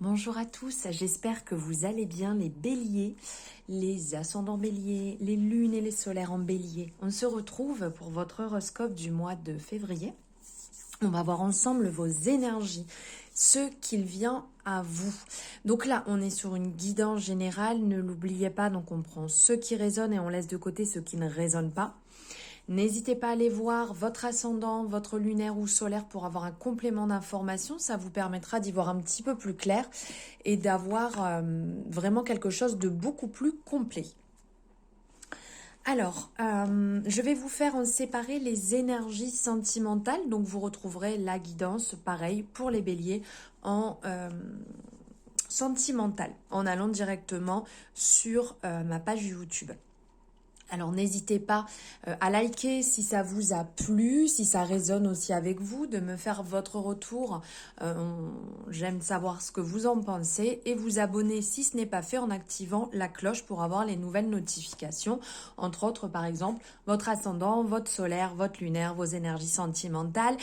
Bonjour à tous, j'espère que vous allez bien les béliers, les ascendants béliers, les lunes et les solaires en bélier. On se retrouve pour votre horoscope du mois de février. On va voir ensemble vos énergies, ce qu'il vient à vous. Donc là, on est sur une guidance générale, ne l'oubliez pas, donc on prend ce qui résonne et on laisse de côté ce qui ne résonne pas. N'hésitez pas à aller voir votre ascendant, votre lunaire ou solaire pour avoir un complément d'information. Ça vous permettra d'y voir un petit peu plus clair et d'avoir vraiment quelque chose de beaucoup plus complet. Alors, je vais vous faire en séparer les énergies sentimentales. Donc, vous retrouverez la guidance, pareil, pour les béliers en sentimental, en allant directement sur ma page YouTube. Alors n'hésitez pas à liker si ça vous a plu, si ça résonne aussi avec vous, de me faire votre retour. J'aime savoir ce que vous en pensez et vous abonner si ce n'est pas fait en activant la cloche pour avoir les nouvelles notifications. Entre autres, par exemple, votre ascendant, votre solaire, votre lunaire, vos énergies sentimentales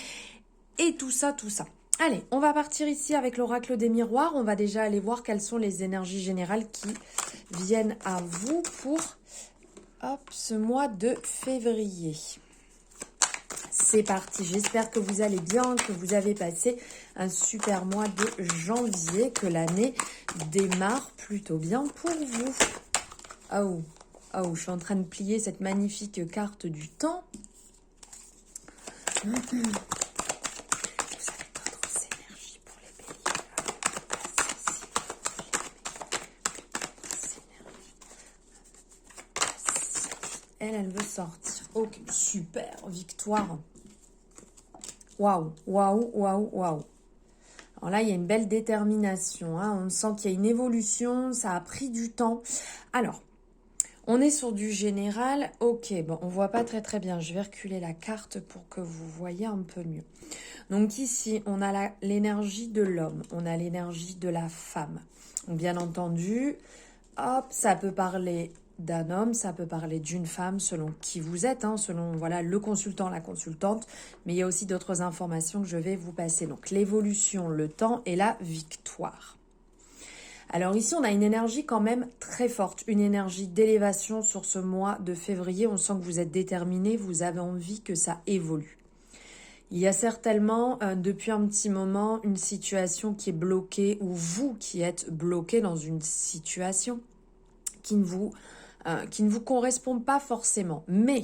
et tout ça, tout ça. Allez, on va partir ici avec l'oracle des miroirs. On va déjà aller voir quelles sont les énergies générales qui viennent à vous pour... ce mois de février. C'est parti, j'espère que vous allez bien, que vous avez passé un super mois de janvier, que l'année démarre plutôt bien pour vous. Je suis en train de plier cette magnifique carte du temps. Vous avez d'autres énergies pour les béliers. Elle veut sortir. Ok, super, victoire. Waouh. Alors là, il y a une belle détermination. On sent qu'il y a une évolution, ça a pris du temps. Alors, on est sur du général. Ok, bon, on voit pas très bien. Je vais reculer la carte pour que vous voyez un peu mieux. Donc ici, on a l'énergie de l'homme, on a l'énergie de la femme. Donc, bien entendu, ça peut parler d'un homme, ça peut parler d'une femme selon qui vous êtes, selon le consultant, la consultante, mais il y a aussi d'autres informations que je vais vous passer. Donc l'évolution, le temps et la victoire. Alors ici, on a une énergie quand même très forte, une énergie d'élévation sur ce mois de février. On sent que vous êtes déterminé, vous avez envie que ça évolue. Il y a certainement, depuis un petit moment, une situation qui est bloquée ou vous qui êtes bloqué dans une situation qui ne vous correspond pas forcément. Mais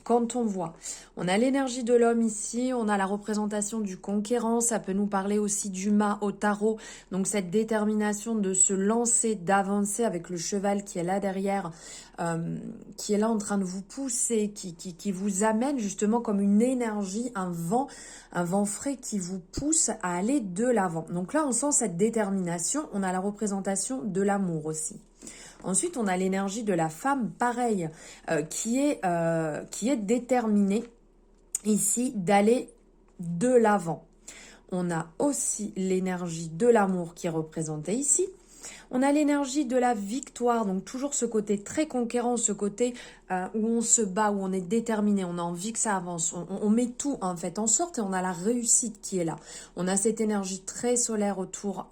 quand on voit, on a l'énergie de l'homme ici, on a la représentation du conquérant, ça peut nous parler aussi du mât au tarot, donc cette détermination de se lancer, d'avancer avec le cheval qui est là derrière, qui est là en train de vous pousser, qui vous amène justement comme une énergie, un vent frais qui vous pousse à aller de l'avant. Donc là, on sent cette détermination, on a la représentation de l'amour aussi. Ensuite, on a l'énergie de la femme, pareil, qui est déterminée ici d'aller de l'avant. On a aussi l'énergie de l'amour qui est représentée ici. On a l'énergie de la victoire, donc toujours ce côté très conquérant, ce côté où on se bat, où on est déterminé, on a envie que ça avance, on met tout en fait en sorte et on a la réussite qui est là. On a cette énergie très solaire autour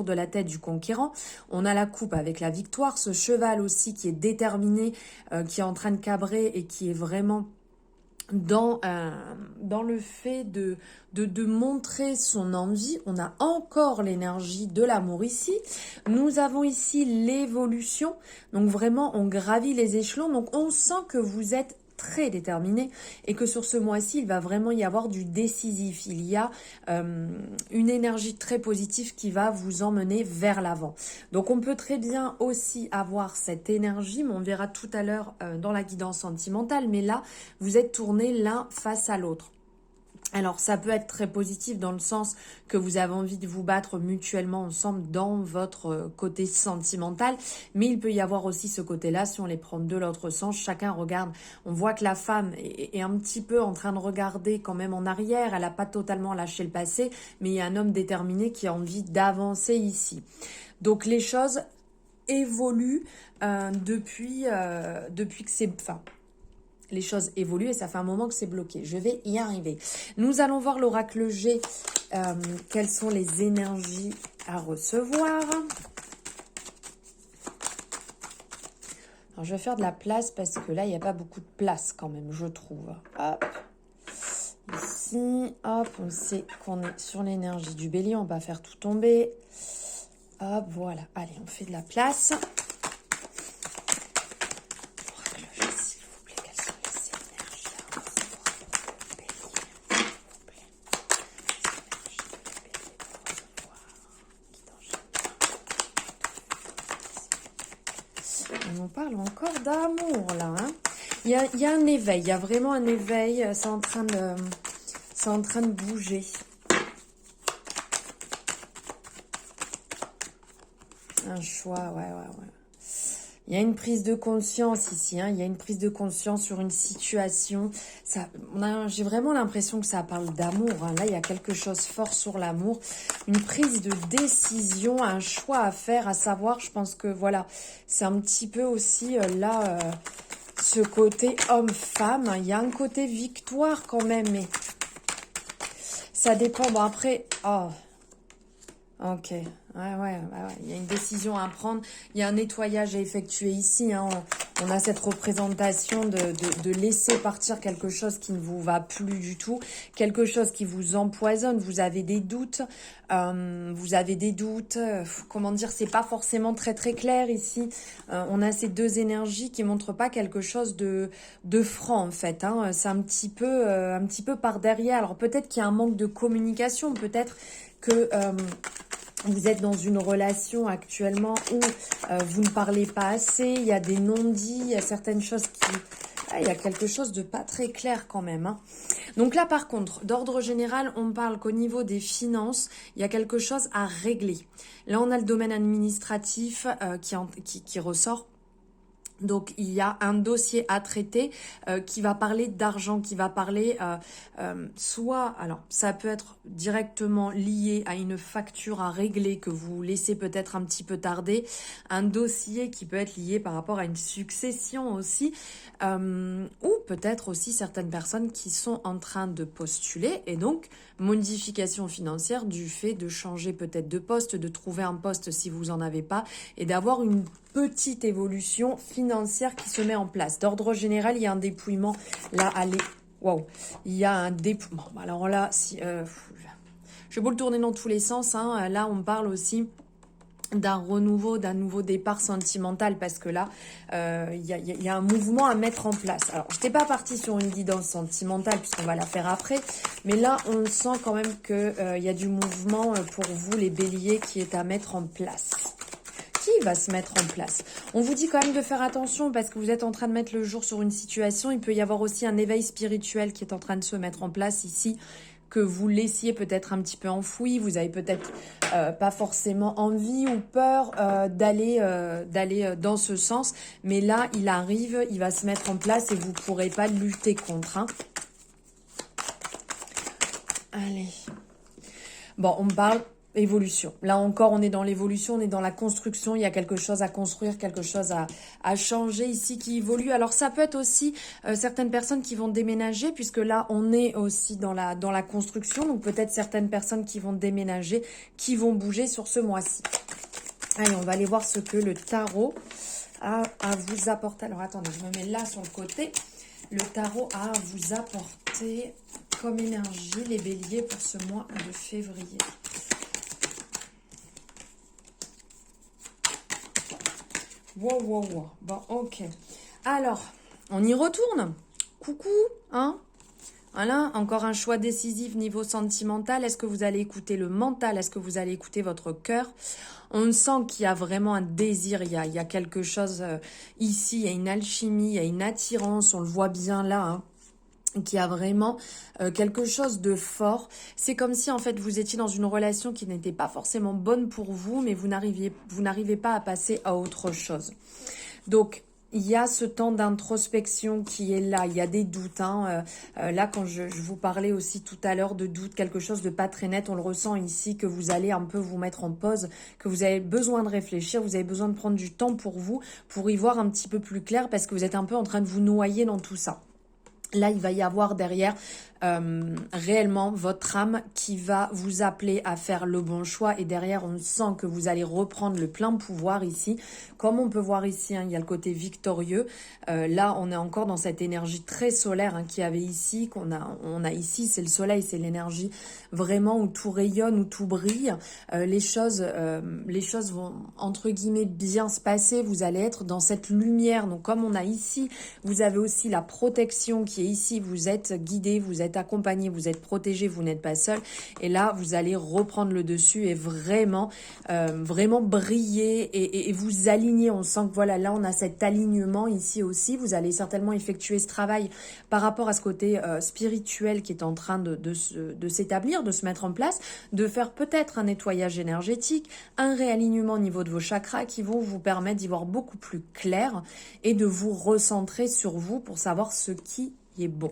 de la tête du conquérant. On a la coupe avec la victoire, ce cheval aussi qui est déterminé, qui est en train de cabrer et qui est vraiment dans le fait de montrer son envie. On a encore l'énergie de l'amour ici. Nous avons ici l'évolution. Donc vraiment, on gravit les échelons. Donc on sent que vous êtes très déterminé et que sur ce mois-ci, il va vraiment y avoir du décisif. Il y a une énergie très positive qui va vous emmener vers l'avant. Donc on peut très bien aussi avoir cette énergie, mais on verra tout à l'heure dans la guidance sentimentale, mais là, vous êtes tournés l'un face à l'autre. Alors, ça peut être très positif dans le sens que vous avez envie de vous battre mutuellement ensemble dans votre côté sentimental, mais il peut y avoir aussi ce côté-là, si on les prend de l'autre sens, chacun regarde, on voit que la femme est un petit peu en train de regarder quand même en arrière, elle n'a pas totalement lâché le passé, mais il y a un homme déterminé qui a envie d'avancer ici. Donc, les choses évoluent depuis que c'est... les choses évoluent et ça fait un moment que c'est bloqué. Je vais y arriver. Nous allons voir l'oracle G. Quelles sont les énergies à recevoir? Alors, je vais faire de la place parce que là, il n'y a pas beaucoup de place quand même, je trouve. Hop. Ici, hop, on sait qu'on est sur l'énergie du bélier. On va faire tout tomber. Hop, voilà. Allez, on fait de la place. S'il vous plaît, quelles sont les énergies à recevoir pour le bélier, s'il vous plaît. On nous parle encore d'amour, là. Hein. Il y a un éveil, il y a vraiment un éveil. C'est en train de bouger. Un choix, ouais. Il y a une prise de conscience ici, hein. Il y a une prise de conscience sur une situation. J'ai vraiment l'impression que ça parle d'amour. Hein. Là, il y a quelque chose fort sur l'amour. Une prise de décision, un choix à faire, à savoir, je pense que voilà, c'est un petit peu aussi ce côté homme-femme. Il y a un côté victoire quand même, mais ça dépend. Bon, après, ok, ouais. Il y a une décision à prendre. Il y a un nettoyage à effectuer ici. Hein. On a cette représentation de laisser partir quelque chose qui ne vous va plus du tout. Quelque chose qui vous empoisonne. Vous avez des doutes. Comment dire, c'est pas forcément très très clair ici. On a ces deux énergies qui montrent pas quelque chose de franc en fait. Hein. C'est un petit peu par derrière. Alors peut-être qu'il y a un manque de communication. Peut-être que vous êtes dans une relation actuellement où vous ne parlez pas assez, il y a des non-dits, il y a certaines choses qui... il y a quelque chose de pas très clair quand même. Hein. Donc là, par contre, d'ordre général, on parle qu'au niveau des finances, il y a quelque chose à régler. Là, on a le domaine administratif qui ressort. Donc, il y a un dossier à traiter qui va parler d'argent, qui va parler soit, alors ça peut être directement lié à une facture à régler que vous laissez peut-être un petit peu tarder, un dossier qui peut être lié par rapport à une succession aussi, ou peut-être aussi certaines personnes qui sont en train de postuler et donc modification financière du fait de changer peut-être de poste, de trouver un poste si vous en avez pas et d'avoir une petite évolution financière qui se met en place. D'ordre général, il y a un dépouillement. Là, allez, waouh, il y a un dépouillement. Alors là, si, je vais beau le tourner dans tous les sens. Hein. Là, on parle aussi d'un renouveau, d'un nouveau départ sentimental parce que là, il y a un mouvement à mettre en place. Alors, je n'étais pas partie sur une guidance sentimentale puisqu'on va la faire après, mais là, on sent quand même que il y a du mouvement pour vous, les béliers, qui est à mettre en place. Qui va se mettre en place? On vous dit quand même de faire attention parce que vous êtes en train de mettre le jour sur une situation. Il peut y avoir aussi un éveil spirituel qui est en train de se mettre en place ici, que vous laissiez peut-être un petit peu enfoui. Vous avez peut-être pas forcément envie ou peur d'aller dans ce sens. Mais là, il arrive, il va se mettre en place et vous ne pourrez pas lutter contre. Hein. Allez. Bon, on parle... évolution. Là encore, on est dans l'évolution, on est dans la construction. Il y a quelque chose à construire, quelque chose à changer ici qui évolue. Alors, ça peut être aussi certaines personnes qui vont déménager, puisque là, on est aussi dans la construction. Donc, peut-être certaines personnes qui vont déménager, qui vont bouger sur ce mois-ci. Allez, on va aller voir ce que le tarot a à vous apporter. Alors, attendez, je me mets là sur le côté. Le tarot a à vous apporter comme énergie les béliers pour ce mois de février. Wow. Bon, ok. Alors, on y retourne. Coucou, hein? Voilà, encore un choix décisif niveau sentimental. Est-ce que vous allez écouter le mental? Est-ce que vous allez écouter votre cœur? On sent qu'il y a vraiment un désir, il y a quelque chose ici, il y a une alchimie, il y a une attirance, on le voit bien là, hein. Qui a vraiment quelque chose de fort. C'est comme si en fait vous étiez dans une relation qui n'était pas forcément bonne pour vous, mais vous n'arrivez pas à passer à autre chose. Donc il y a ce temps d'introspection qui est là, il y a des doutes. Hein. Là, quand je vous parlais aussi tout à l'heure de doute, quelque chose de pas très net, on le ressent ici, que vous allez un peu vous mettre en pause, que vous avez besoin de réfléchir, vous avez besoin de prendre du temps pour vous, pour y voir un petit peu plus clair, parce que vous êtes un peu en train de vous noyer dans tout ça. Là, il va y avoir derrière réellement votre âme qui va vous appeler à faire le bon choix. Et derrière, on sent que vous allez reprendre le plein pouvoir ici. Comme on peut voir ici, hein, il y a le côté victorieux. Là, on est encore dans cette énergie très solaire hein, qu'il y avait ici, on a ici. C'est le soleil, c'est l'énergie vraiment où tout rayonne, où tout brille. Les choses vont, entre guillemets, bien se passer. Vous allez être dans cette lumière. Donc, comme on a ici, vous avez aussi la protection qui est ici. Vous êtes guidé, vous êtes accompagné, vous êtes protégé, vous n'êtes pas seul. Et là, vous allez reprendre le dessus et vraiment, vraiment briller et vous aligner. On sent que voilà, là, on a cet alignement ici aussi. Vous allez certainement effectuer ce travail par rapport à ce côté spirituel qui est en train de s'établir, de se mettre en place, de faire peut-être un nettoyage énergétique, un réalignement au niveau de vos chakras qui vont vous permettre d'y voir beaucoup plus clair et de vous recentrer sur vous pour savoir ce qui est bon.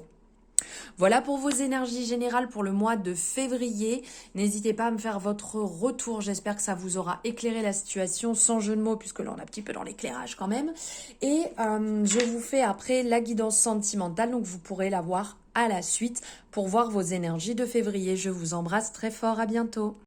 Voilà pour vos énergies générales pour le mois de février. N'hésitez pas à me faire votre retour. J'espère que ça vous aura éclairé la situation sans jeu de mots, puisque là on est un petit peu dans l'éclairage quand même. Et je vous fais après la guidance sentimentale, donc vous pourrez la voir à la suite pour voir vos énergies de février. Je vous embrasse très fort, à bientôt.